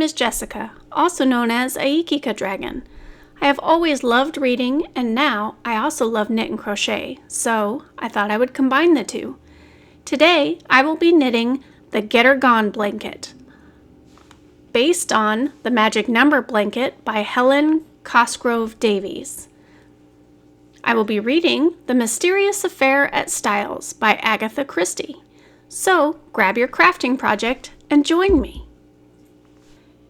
is Jessica, also known as IekikaDragon. I have always loved reading, and now I also love knit and crochet, so I thought I would combine the two. Today, I will be knitting the Get Her Gone blanket, based on the Magic Number blanket by Helen Cosgrove-Davies. I will be reading The Mysterious Affair at Styles by Agatha Christie. So, grab your crafting project and join me.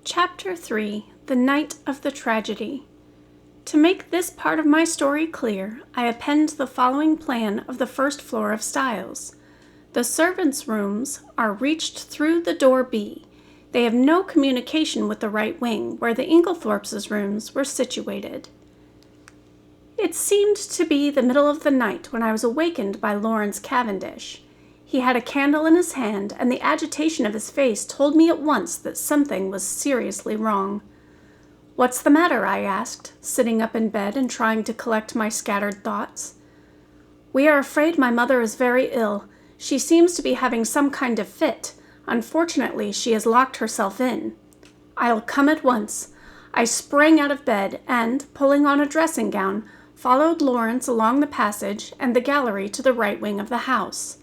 Chapter 3, The Night of the Tragedy. To make this part of my story clear, I append the following plan of the first floor of Styles. The servants' rooms are reached through the door B. They have no communication with the right wing, where the Inglethorpes' rooms were situated. It seemed to be the middle of the night when I was awakened by Lawrence Cavendish. He had a candle in his hand, and the agitation of his face told me at once that something was seriously wrong. "What's the matter?" I asked, sitting up in bed and trying to collect my scattered thoughts. "We are afraid my mother is very ill. She seems to be having some kind of fit. Unfortunately, she has locked herself in." "I'll come at once." I sprang out of bed and, pulling on a dressing gown, followed Lawrence along the passage and the gallery to the right wing of the house.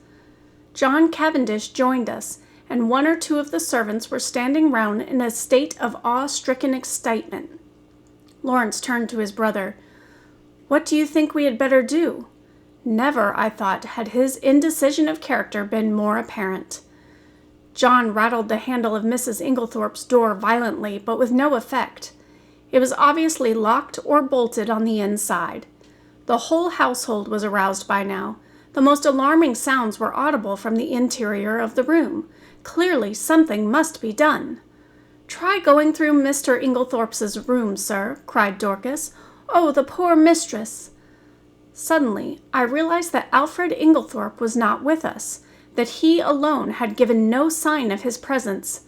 John Cavendish joined us, and one or two of the servants were standing round in a state of awe-stricken excitement. Lawrence turned to his brother. "What do you think we had better do?" Never, I thought, had his indecision of character been more apparent. John rattled the handle of Mrs. Inglethorpe's door violently, but with no effect. It was obviously locked or bolted on the inside. The whole household was aroused by now. The most alarming sounds were audible from the interior of the room. Clearly, something must be done. "Try going through Mr. Inglethorpe's room, sir," cried Dorcas. "Oh, the poor mistress!" Suddenly, I realized that Alfred Inglethorpe was not with us, that he alone had given no sign of his presence.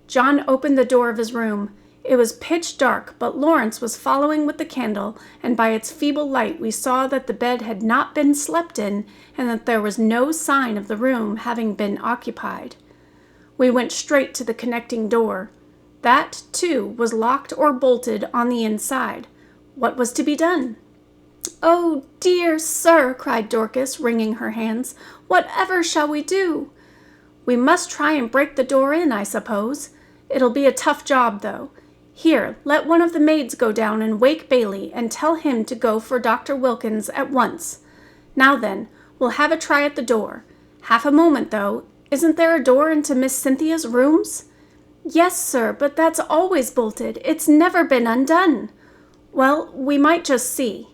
John opened the door of his room. It was pitch dark, but Lawrence was following with the candle, and by its feeble light we saw that the bed had not been slept in, and that there was no sign of the room having been occupied. We went straight to the connecting door. That, too, was locked or bolted on the inside. What was to be done? "Oh, dear sir," cried Dorcas, wringing her hands. "Whatever shall we do?" "We must try and break the door in, I suppose. It'll be a tough job, though. Here, let one of the maids go down and wake Bailey and tell him to go for Dr. Wilkins at once. Now then, we'll have a try at the door. Half a moment, though. Isn't there a door into Miss Cynthia's rooms?" "Yes, sir, but that's always bolted. It's never been undone." "Well, we might just see."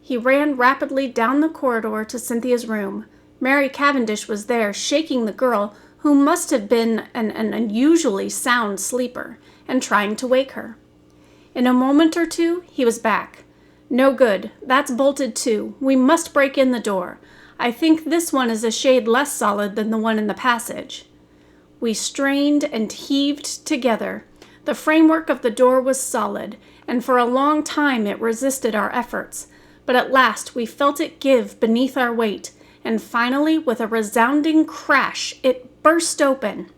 He ran rapidly down the corridor to Cynthia's room. Mary Cavendish was there, shaking the girl, who must have been an unusually sound sleeper, and trying to wake her. In a moment or two, he was back. "No good. That's bolted too. We must break in the door. I think this one is a shade less solid than the one in the passage." We strained and heaved together. The framework of the door was solid, and for a long time it resisted our efforts. But at last we felt it give beneath our weight, and finally, with a resounding crash, it burst open.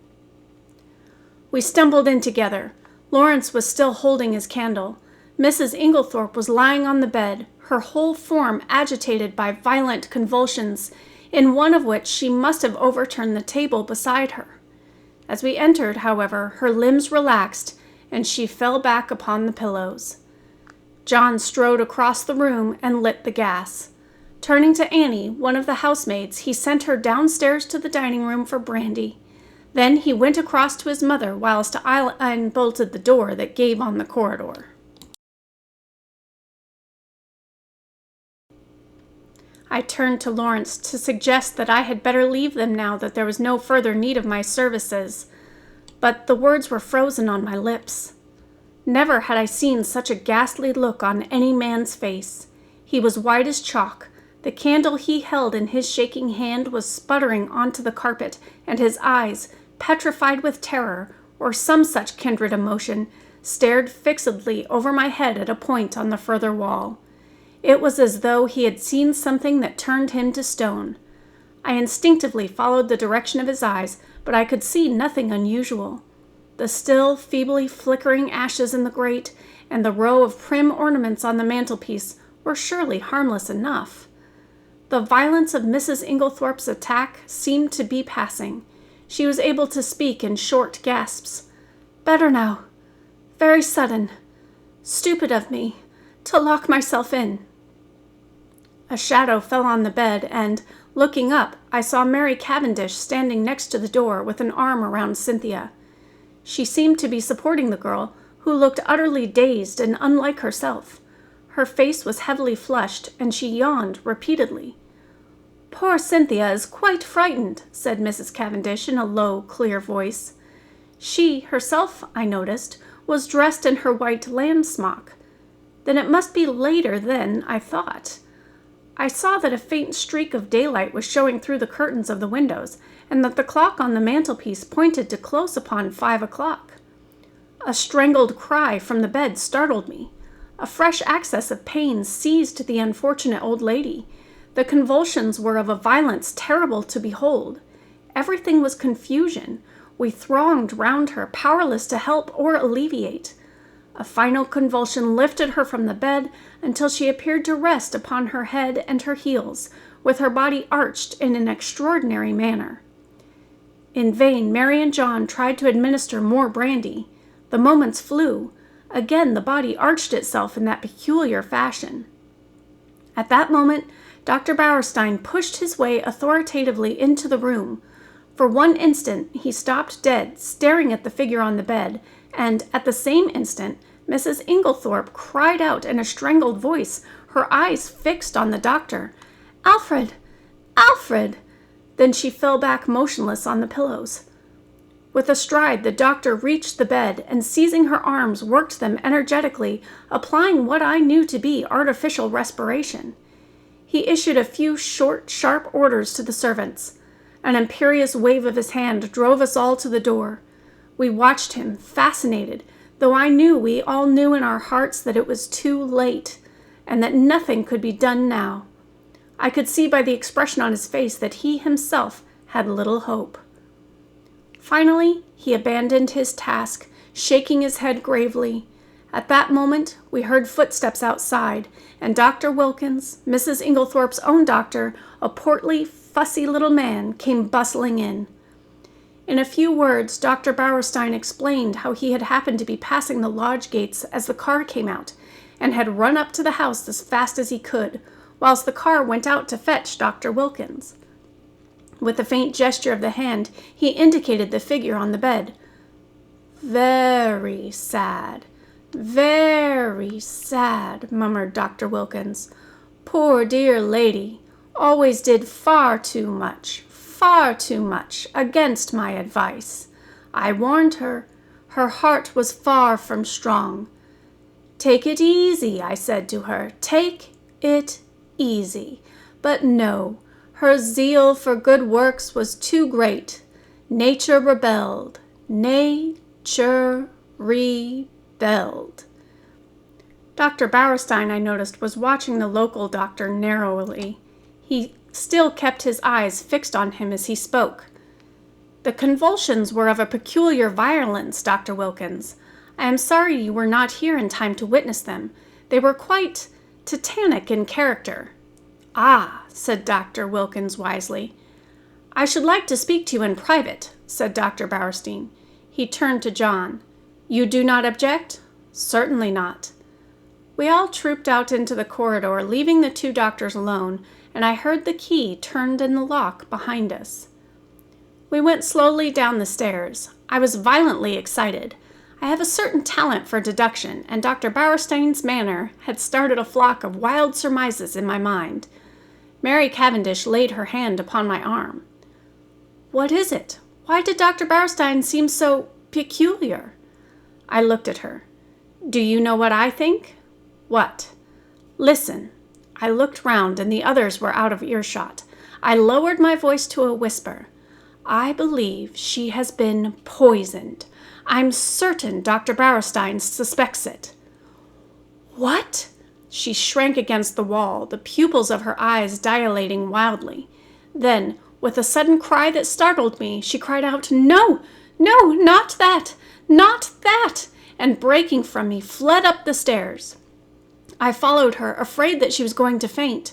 We stumbled in together. Lawrence was still holding his candle. Mrs. Inglethorpe was lying on the bed, her whole form agitated by violent convulsions, in one of which she must have overturned the table beside her. As we entered, however, her limbs relaxed, and she fell back upon the pillows. John strode across the room and lit the gas. Turning to Annie, one of the housemaids, he sent her downstairs to the dining room for brandy. Then he went across to his mother whilst I unbolted the door that gave on the corridor. I turned to Lawrence to suggest that I had better leave them now that there was no further need of my services, but the words were frozen on my lips. Never had I seen such a ghastly look on any man's face. He was white as chalk. The candle he held in his shaking hand was sputtering onto the carpet, and his eyes, petrified with terror, or some such kindred emotion, stared fixedly over my head at a point on the further wall. It was as though he had seen something that turned him to stone. I instinctively followed the direction of his eyes, but I could see nothing unusual. The still, feebly flickering ashes in the grate and the row of prim ornaments on the mantelpiece were surely harmless enough. The violence of Mrs. Inglethorpe's attack seemed to be passing. She was able to speak in short gasps. "Better now. Very sudden. Stupid of me. To lock myself in." A shadow fell on the bed, and, looking up, I saw Mary Cavendish standing next to the door with an arm around Cynthia. She seemed to be supporting the girl, who looked utterly dazed and unlike herself. Her face was heavily flushed, and she yawned repeatedly. "Poor Cynthia is quite frightened," said Mrs. Cavendish in a low, clear voice. She, herself, I noticed, was dressed in her white lamb smock. Then it must be later than I thought. I saw that a faint streak of daylight was showing through the curtains of the windows, and that the clock on the mantelpiece pointed to close upon 5 o'clock. A strangled cry from the bed startled me. A fresh access of pain seized the unfortunate old lady. The convulsions were of a violence terrible to behold. Everything was confusion. We thronged round her, powerless to help or alleviate. A final convulsion lifted her from the bed until she appeared to rest upon her head and her heels, with her body arched in an extraordinary manner. In vain Mary and John tried to administer more brandy. The moments flew. Again the body arched itself in that peculiar fashion. At that moment, Dr. Bauerstein pushed his way authoritatively into the room. For one instant he stopped dead, staring at the figure on the bed, and at the same instant Mrs. Inglethorpe cried out in a strangled voice, her eyes fixed on the doctor, "Alfred! Alfred!" Then she fell back motionless on the pillows. With a stride, the doctor reached the bed and, seizing her arms, worked them energetically, applying what I knew to be artificial respiration. He issued a few short, sharp orders to the servants. An imperious wave of his hand drove us all to the door. We watched him, fascinated, though we all knew in our hearts that it was too late, and that nothing could be done now. I could see by the expression on his face that he himself had little hope. Finally, he abandoned his task, shaking his head gravely. At that moment, we heard footsteps outside, and Dr. Wilkins, Mrs. Inglethorpe's own doctor, a portly, fussy little man, came bustling in. In a few words, Dr. Bauerstein explained how he had happened to be passing the lodge gates as the car came out, and had run up to the house as fast as he could, whilst the car went out to fetch Dr. Wilkins. With a faint gesture of the hand, he indicated the figure on the bed. "Very sad, very sad," murmured Dr. Wilkins. "Poor dear lady, always did far too much, against my advice. I warned her. Her heart was far from strong. 'Take it easy,' I said to her, 'take it easy.' But no, her zeal for good works was too great. Nature rebelled. Nature rebelled." Dr. Bauerstein, I noticed, was watching the local doctor narrowly. He still kept his eyes fixed on him as he spoke. "The convulsions were of a peculiar violence, Dr. Wilkins. I am sorry you were not here in time to witness them. They were quite tetanic in character." "Ah," said Dr. Wilkins wisely. "I should like to speak to you in private," said Dr. Bauerstein. He turned to John. "You do not object?" "Certainly not." We all trooped out into the corridor, leaving the two doctors alone, and I heard the key turned in the lock behind us. We went slowly down the stairs. I was violently excited. I have a certain talent for deduction, and Dr. Bauerstein's manner had started a flock of wild surmises in my mind. Mary Cavendish laid her hand upon my arm. "What is it? Why did Dr. Bauerstein seem so peculiar?" I looked at her. "Do you know what I think?" "What?" "Listen." I looked round, and the others were out of earshot. I lowered my voice to a whisper. "I believe she has been poisoned. I'm certain Dr. Bauerstein suspects it." "What?" She shrank against the wall, the pupils of her eyes dilating wildly. Then, with a sudden cry that startled me, she cried out, "No, no, not that! Not that!" and breaking from me, fled up the stairs. I followed her, afraid that she was going to faint.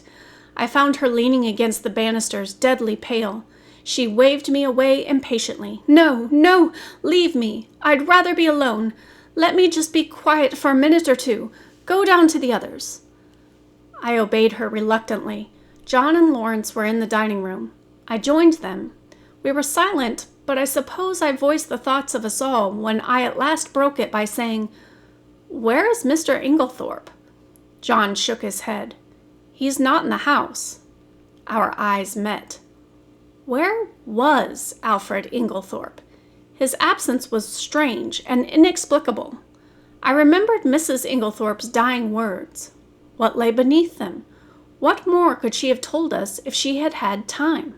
I found her leaning against the banisters, deadly pale. She waved me away impatiently. "No, no, leave me. I'd rather be alone. Let me just be quiet for a minute or two. Go down to the others." I obeyed her reluctantly. John and Lawrence were in the dining room. I joined them. We were silent, but I suppose I voiced the thoughts of us all when I at last broke it by saying, "Where is Mr. Inglethorpe?" John shook his head. "He's not in the house." Our eyes met. Where was Alfred Inglethorpe? His absence was strange and inexplicable. I remembered Mrs. Inglethorpe's dying words. What lay beneath them? What more could she have told us if she had had time?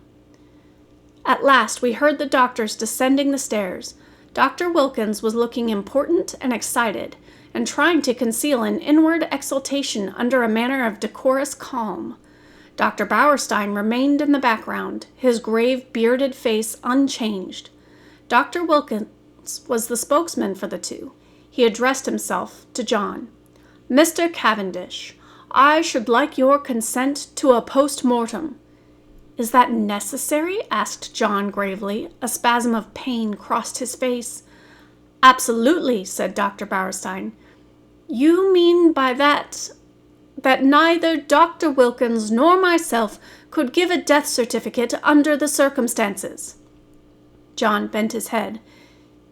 At last we heard the doctors descending the stairs. Dr. Wilkins was looking important and excited, and trying to conceal an inward exultation under a manner of decorous calm. Dr. Bauerstein remained in the background, his grave, bearded face unchanged. Dr. Wilkins was the spokesman for the two. He addressed himself to John. "Mr. Cavendish, I should like your consent to a post-mortem." "Is that necessary?" asked John gravely. A spasm of pain crossed his face. "Absolutely," said Dr. Bauerstein. "You mean by that neither Dr. Wilkins nor myself could give a death certificate under the circumstances?" John bent his head.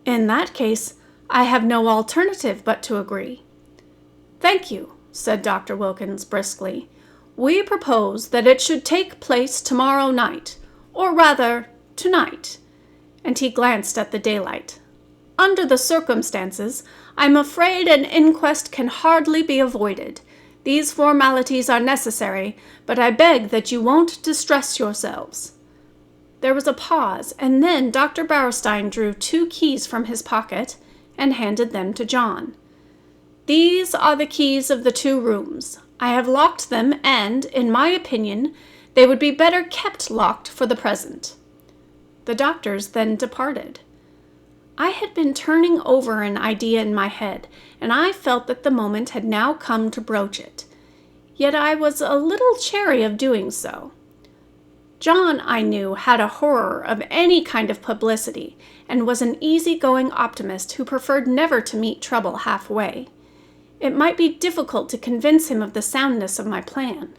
"In that case, I have no alternative but to agree." "Thank you," said Dr. Wilkins briskly. "We propose that it should take place tomorrow night, or rather, tonight." And he glanced at the daylight. "Under the circumstances, I'm afraid an inquest can hardly be avoided. These formalities are necessary, but I beg that you won't distress yourselves." There was a pause, and then Dr. Bauerstein drew 2 keys from his pocket and handed them to John. "These are the keys of the 2 rooms. I have locked them, and, in my opinion, they would be better kept locked for the present." The doctors then departed. I had been turning over an idea in my head, and I felt that the moment had now come to broach it. Yet I was a little chary of doing so. John, I knew, had a horror of any kind of publicity, and was an easy-going optimist who preferred never to meet trouble halfway. It might be difficult to convince him of the soundness of my plan.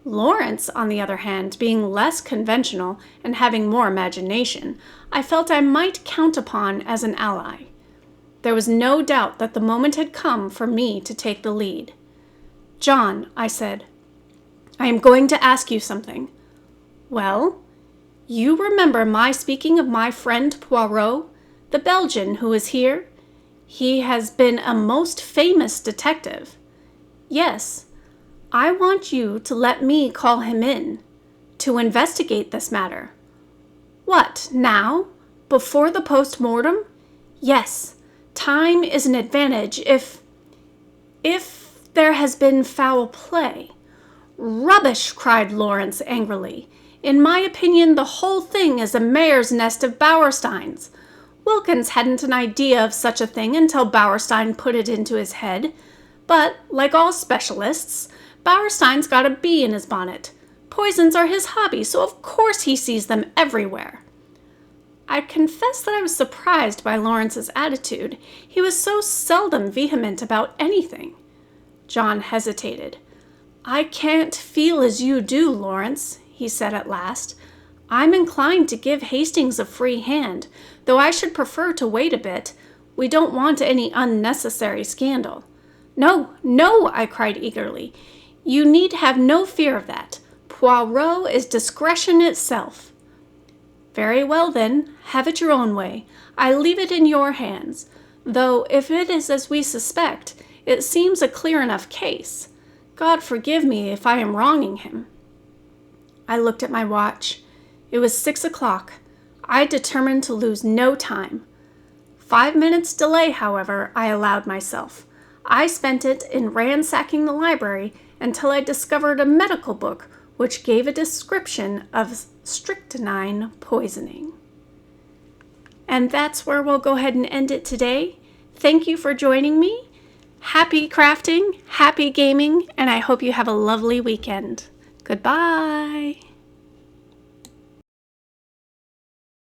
Lawrence, on the other hand, being less conventional and having more imagination, I felt I might count upon as an ally. There was no doubt that the moment had come for me to take the lead. "John," I said, "I am going to ask you something." "Well?" "You remember my speaking of my friend Poirot, the Belgian who is here? He has been a most famous detective." "Yes. I want you to let me call him in, to investigate this matter." "What, now? Before the post-mortem?" "Yes. Time is an advantage if there has been foul play." "Rubbish!" cried Lawrence angrily. "In my opinion, the whole thing is a mare's nest of Bauerstein's. Wilkins hadn't an idea of such a thing until Bauerstein put it into his head. But, like all specialists, Bauerstein's got a bee in his bonnet. Poisons are his hobby, so of course he sees them everywhere." I confess that I was surprised by Lawrence's attitude. He was so seldom vehement about anything. John hesitated. "I can't feel as you do, Lawrence," he said at last. "I'm inclined to give Hastings a free hand, though I should prefer to wait a bit. We don't want any unnecessary scandal." "No, no," I cried eagerly. "You need have no fear of that. Poirot is discretion itself." "Very well, then. Have it your own way. I leave it in your hands. Though, if it is as we suspect, it seems a clear enough case. God forgive me if I am wronging him." I looked at my watch. It was 6 o'clock. I determined to lose no time. 5 minutes' delay, however, I allowed myself. I spent it in ransacking the library until I discovered a medical book which gave a description of strychnine poisoning. And that's where we'll go ahead and end it today. Thank you for joining me. Happy crafting, happy gaming, and I hope you have a lovely weekend. Goodbye.